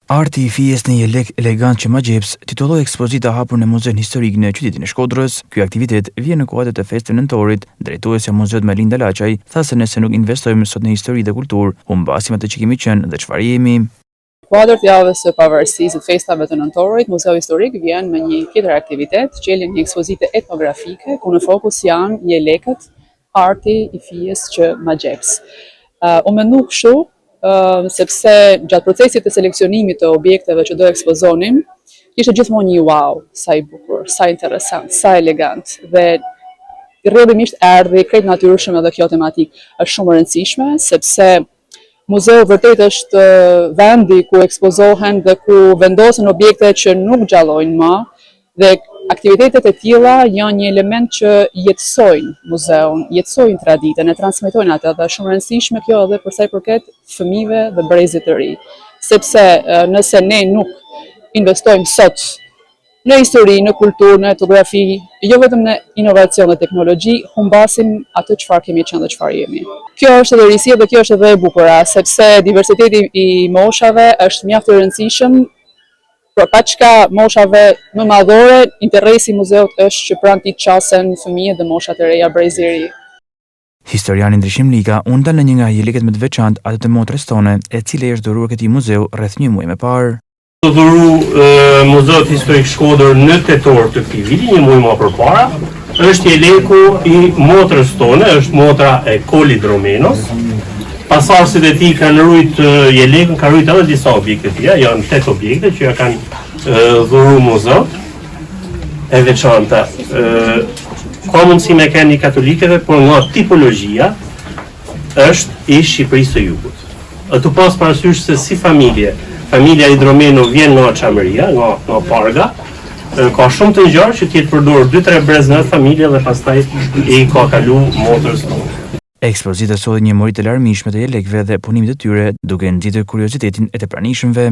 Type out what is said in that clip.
Arti i fijes në një lek elegant që ma gjeps, titulloi ekspozita hapur në Muzeun Historik në qytetin e Shkodrës. Ky aktivitet vjen në kuadër të festës nëntorit. Drejtuesja e muzeut Melinda Laçaj tha se nëse nuk investojmë sot në histori dhe kulturë, humbasim atë që kemi qenë dhe çfarë jemi. Kuadër të javës së pavarësisë të festave të nëntorit, Muzeu Historik vjen me një tjetër aktivitet, që një ekspozitë etnografike, ku në fokus janë jelekët, arti i fijes që ma gjeps. U mendu kështu, sepse gjatë procesit të seleksionimit të objekteve që do ekspozonim, ishte gjithmonë një wow, sa i bukur, sa interesant, sa elegant, dhe rrjedhimisht erdhi krejt natyrshëm edhe kjo tematik është shumë e rëndësishme, sepse muzeu vërtet është vendi ku ekspozohen dhe ku vendosen objekte që nuk gjallojnë më, dhe aktivitetet e tilla janë një element që jetësojnë muzeun, jetësojnë traditën, e transmetojnë atë, dhe shumë rëndësishme kjo edhe për sa i përket fëmijëve dhe brezit të ri. Sepse nëse ne nuk investojmë sot në histori, në kulturë, në etnografi, jo vetëm në inovacion dhe teknologji, humbasim atë çfarë kemi qenë dhe çfarë jemi. Kjo është edhe risia dhe kjo është edhe e bukura, sepse diversiteti i moshave është mjaft i rëndësishëm. Por paçka moshave më madhore, interesi i muzeut është që pranë tij qasen fëmijët dhe moshat e reja brezi i ri. Historiani Ndryshim Lika u ndal në një nga jeleket më të veçantë, atë të motrës tone, e cila i është dhuruar këtij muzeu rreth një muaj më parë. U dhuru Muzeut Historik Shkodër në tetor të këtij viti, një muaj më përpara. Është jeleku i motrës tone, është motra e Koli Dromenos. Pasardhësit e tij kanë rujt jelekën, kanë rujt edhe disa objekte të tjera, janë 8 objekte që ja kanë dhuruar muzeut e veçanta. Ka mundësi me keni katolikeve, por nga tipologjia është i Shqipërisë së Jugut. Tu pas parasysh se si familja i Dromeno vjen nga Çamëria, nga Parga, ka shumë të ngjarë që t'jetë përdorur 2-3 brez në familje dhe pastaj i ka kalu motrës tonë. Ekspozita solli një mori të larmishme të jelekëve dhe punimit të tyre, duke nxitur kuriozitetin e të pranishmëve.